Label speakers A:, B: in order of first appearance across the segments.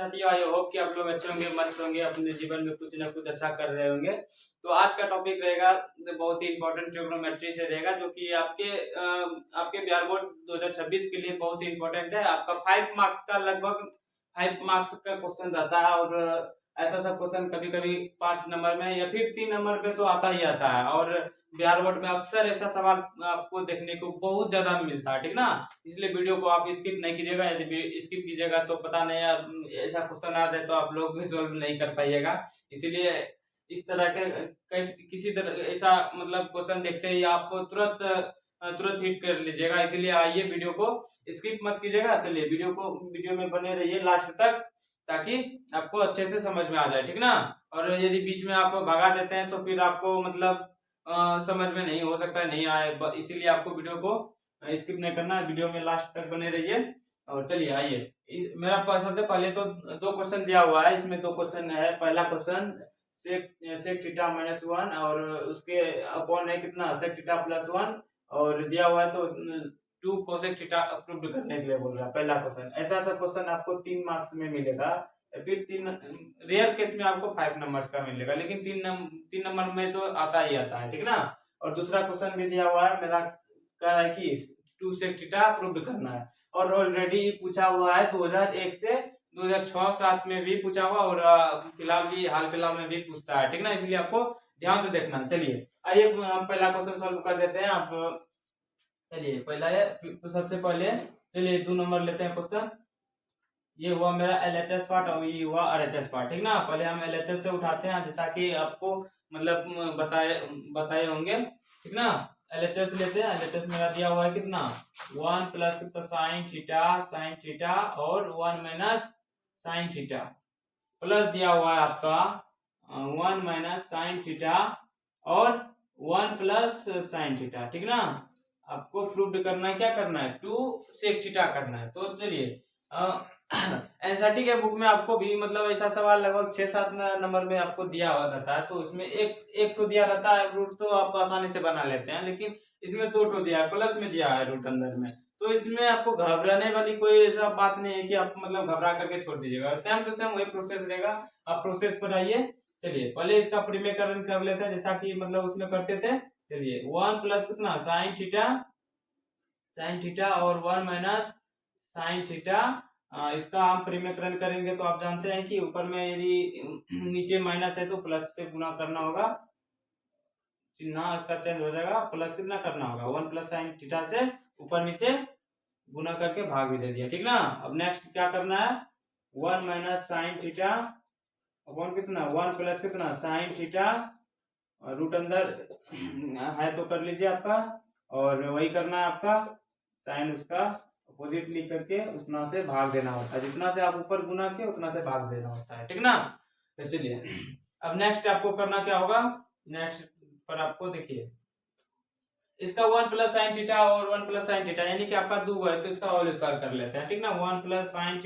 A: साथियों, I hope कि आप लोग अच्छे होंगे, मस्त होंगे, अपने जीवन में कुछ ना कुछ अच्छा कर रहे होंगे। तो आज का टॉपिक रहेगा बहुत ही इंपॉर्टेंट ट्रिग्नोमेट्री से रहेगा, जो कि आपके बिहार बोर्ड 2026 के लिए बहुत ही इंपॉर्टेंट है। आपका 5 मार्क्स का लगभग 5 मार्क्स का क्वेश्चन रहता है, और ऐसा सब क्वेश्चन कभी कभी 5 नंबर में या फिर 3 नंबर पे तो आता ही आता है। और बिहार बोर्ड में अक्सर ऐसा सवाल आपको देखने को बहुत ज्यादा मिलता है, ठीक ना। इसलिए वीडियो को आप स्किप नहीं कीजिएगा। यदि स्किप कीजिएगा तो पता नहीं ऐसा क्वेश्चन आ जाए तो आप लोग भी सॉल्व नहीं कर पाइएगा। इसीलिए इस तरह के किसी तरह ऐसा मतलब क्वेश्चन देखते ही आप तुरंत हिट कर लीजिएगा। इसीलिए आइए, वीडियो को स्किप मत कीजिएगा। चलिए वीडियो में बने रहिए लास्ट तक, ताकि आपको अच्छे से समझ में आ जाए, ठीक ना। और यदि बीच में आप भगा देते हैं तो फिर आपको मतलब समझ में नहीं हो सकता है, नहीं आए। इसीलिए आपको वीडियो को स्किप नहीं करना, वीडियो में लास्ट तक बने रहिए। और चलिए आइए, मेरा सबसे पहले तो 2 क्वेश्चन दिया हुआ है। इसमें 2 क्वेश्चन है। पहला क्वेश्चन सेक थीटा -1 और उसके अपॉन है कितना सेक थीटा +1, और दिया हुआ है तो 2 कोसेक थीटा प्रूव करने के लिए बोल रहा है। पहला क्वेश्चन ऐसा क्वेश्चन आपको 3 मार्क्स में मिलेगा। फिर 3 रेयर केस में आपको 5 नंबर का मिलेगा, लेकिन 3 नंबर में तो आता ही आता है, ठीक ना। और दूसरा क्वेश्चन भी दिया हुआ है, मेरा कह रहा है कि 2 सेक थीटा प्रूव करना है, और ऑलरेडी पूछा हुआ है 2001 से 2006-7 में भी पूछा हुआ, और हाल फिलहाल में भी पूछता है, ठीक ना। इसलिए आपको ध्यान से देखना। चलिए आइए, हम पहला क्वेश्चन सॉल्व कर देते हैं। आप चलिए पहला है, तो सबसे पहले चलिए 2 नंबर लेते हैं क्वेश्चन। ये हुआ मेरा LHS पार्ट और ये हुआ RHS पार्ट, ठीक ना। पहले हम LHS से उठाते हैं, जैसा कि आपको मतलब बताए होंगे, ठीक ना। LHS लेते हैं। LHS मेरा दिया हुआ है कितना 1 प्लस साइन थीटा और 1 माइनस साइन थीटा, प्लस दिया हुआ है आपका 1 माइनस साइन थीटा और 1 प्लस साइन थीटा, ठीक ना। आपको प्रूव करना है, क्या करना है 2 सेक थीटा करना है। तो चलिए एनसीईआरटी के बुक में आपको भी मतलब ऐसा सवाल लगभग 6-7 नंबर में आपको दिया हुआ रहता है। तो उसमें एक तो दिया रहता है रूट, तो आप आसानी से बना लेते हैं, लेकिन इसमें 2 तो दिया है, प्लस में दिया है रूट अंदर में। तो इसमें आपको घबराने वाली कोई ऐसा बात नहीं है कि आप मतलब घबरा करके छोड़ दीजिएगा। सेम टू सेम वही प्रोसेस रहेगा, आप प्रोसेस पर आइए। चलिए पहले इसका परिमेयकरण कर लेते हैं, जैसा कि मतलब उसमें करते थे। चलिए 1 प्लस कितना साइन थीटा और 1 माइनस साइन थीटा, इसका हम परिमेयकरण करेंगे तो आप जानते हैं कि ऊपर में यदि नीचे माइनस है तो प्लस से गुना करना होगा, चिन्ह इसका चेंज हो जाएगा। प्लस कितना करना होगा 1 प्लस साइन थीटा से ऊपर नीचे गुना करके भाग भी दे दिया, ठीक ना। अब नेक्स्ट क्या करना है 1 माइनस साइन थीटा अपॉन कितना 1 प्लस कितना साइन थीटा, रूट अंदर है तो कर लीजिए आपका, और वही करना है आपका साइन उसका अपोजिट लिख करके उतना से भाग देना होता है। जितना से आप ऊपर गुना किए उतना से भाग देना होता है, ठीक ना। तो चलिए अब नेक्स्ट आपको करना क्या होगा। नेक्स्ट पर आपको देखिए इसका 1 प्लस साइन थीटा और 1 प्लस साइन थीटा यानी कि आपका 2 है, तो इसका होल स्क्वायर कर लेते हैं, ठीक ना। 1 प्लस साइन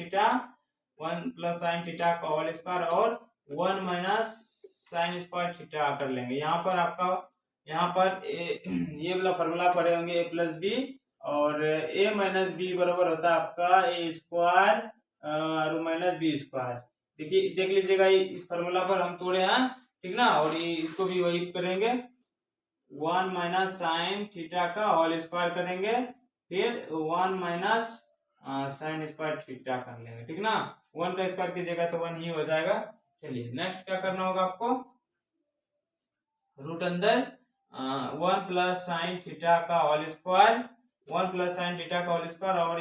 A: थीटा का होल स्क्वायर और 1 माइनस साइन स्क्वायर थीटा कर लेंगे। यहाँ पर आपका ये वाला फॉर्मूला पढ़े होंगे a प्लस बी, और a माइनस बी बराबर होता है आपका a स्क्वायर और माइनस बी स्क्वायर। देखिए देख लीजिएगा, इस फॉर्मूला पर हम तोड़े हैं, ठीक ना। और इसको भी वही करेंगे, 1 माइनस साइन थीटा का होल स्क्वायर करेंगे, फिर 1 माइनस साइन स्क्वायर थीटा कर लेंगे, ठीक ना। 1 का स्क्वायर कीजिएगा तो 1 ही हो जाएगा। चलिए नेक्स्ट क्या करना होगा आपको, रूट अंदर 1 प्लस साइन थीटा का whole square, 1 plus sine theta का होल स्क्वायर, और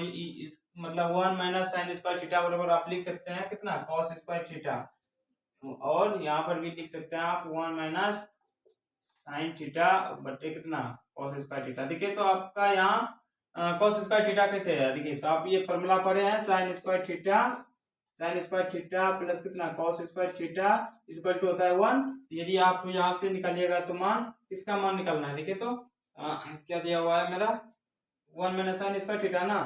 A: मतलब 1 माइनस साइन स्क्वायर थीटा बराबर आप लिख सकते हैं कितना कॉस स्क्वायर थीटा, और यहाँ पर भी लिख सकते हैं आप 1 माइनस साइन थीटा बटे कितना कॉस स्क्वायर थीटा। देखिए तो आपका यहाँ कॉस स्क्वायर थीटा कैसे है, देखिए तो आप ये फॉर्मूला पढ़े हैं साइन स्क्वायर थीटा प्लस कितना cos square theta equal to होता है 1। यदि आप यहाँ से निकालिएगा तो मान किसका मान निकालना है, देखिए तो क्या दिया हुआ है मेरा 1 माइनस साइन स्क्वायर थीटा ना।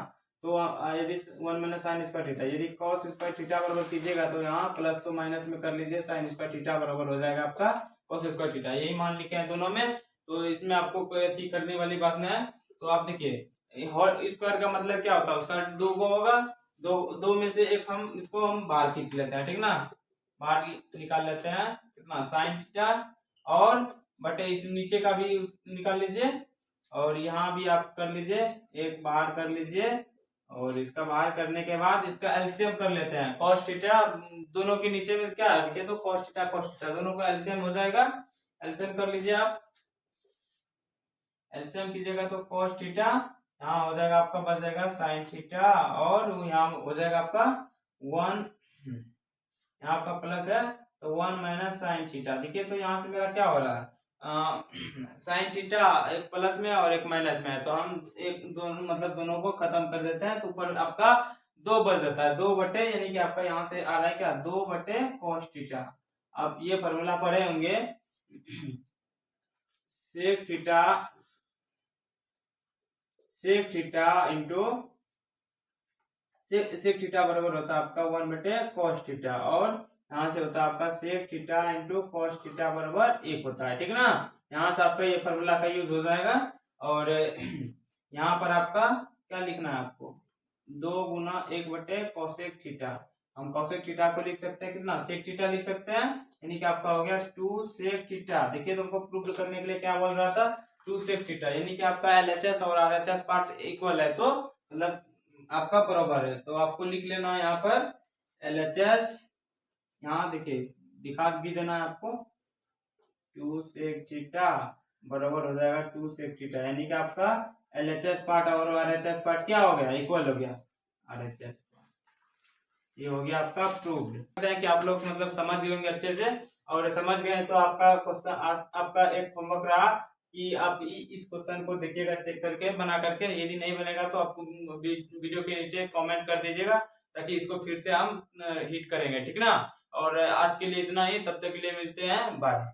A: तो यदि 1 माइनस साइन स्क्वायर थीटा, यदि कॉस स्क्वायर थीटा बराबर कीजिएगा तो यहाँ प्लस तो माइनस में कर लीजिए, साइन स्क्वायर थीटा बराबर हो जाएगा आपका कॉस स्क्वायर थीटा। यही मान लिखे हैं दोनों में, तो इसमें आपको कोई अति करने वाली बात नहीं है। तो आप देखिए स्क्वायर का मतलब क्या होता है, उसका 2 होगा, दो में से एक हम इसको हम बाहर खींच लेते हैं, ठीक ना, बाहर निकाल लेते हैं कितना साइन थीटा, और बटे इस नीचे का भी निकाल लीजिए, और यहाँ भी आप कर लीजिए, एक बाहर कर लीजिए, और इसका बाहर करने के बाद इसका एलसीएम कर लेते हैं। कॉस थीटा दोनों के नीचे में क्या है तो कॉस थीटा दोनों का एलसीएम हो जाएगा। एलसीएम कर लीजिए आप, एलसीएम कीजिएगा तो कॉस थीटा यहाँ हो जाएगा आपका, बच जाएगा साइन थीटा, और यहाँ हो जाएगा आपका 1, यहाँ आपका प्लस है तो 1 माइनस साइन थीटा। देखिए तो यहाँ से मेरा क्या हो रहा है, साइन थीटा एक प्लस में और एक माइनस में है, तो हम एक दोनों मतलब दोनों को खत्म कर देते हैं, तो ऊपर आपका 2 बच जाता है, 2 बटे, यानी कि आपका यहाँ से आ रहा है क्या 2 बटे कॉस थीटा। आप ये फॉर्मूला पढ़े होंगे, sec theta into sec theta बराबर होता है आपका 1 बटे कॉस थीटा, और यहाँ से होता है आपका sec theta into cos theta बराबर 1 होता है, ठीक ना। यहाँ से आपका ये फॉर्मूला का यूज हो जाएगा, और यहाँ पर आपका क्या लिखना है आपको 2 गुना 1 बटे कॉसेक थीटा। हम कॉसेक थीटा को लिख सकते हैं कितना, सेक थीटा लिख सकते हैं, यानी कि आपका हो गया 2 सेक थीटा। देखिए तुमको प्रूव करने के लिए क्या बोल रहा था 2 सेक थीटा, यानी कि आपका एलएचएस और आरएचएस पार्ट इक्वल है, तो मतलब आपका बराबर है, तो आपको लिख लेना है यहाँ पर एलएचएस, यहाँ देखिए दिखा भी देना है आपको 2 सेक थीटा बराबर हो जाएगा 2 सेक थीटा, यानी कि आपका एलएचएस पार्ट और आरएचएस पार्ट क्या हो गया इक्वल हो गया आरएचएस। ये हो गया आपका प्रूव्ड। कि आप लोग मतलब समझ गए होंगे अच्छे से, और समझ गए तो आपका क्वेश्चन आपका एक होमवर्क रहा कि आप इस क्वेश्चन को देखिएगा, चेक करके बना करके, यदि नहीं बनेगा तो आपको वीडियो के नीचे कमेंट कर दीजिएगा, ताकि इसको फिर से हम हिट करेंगे, ठीक ना। और आज के लिए इतना ही, तब तक के लिए मिलते हैं, बाय।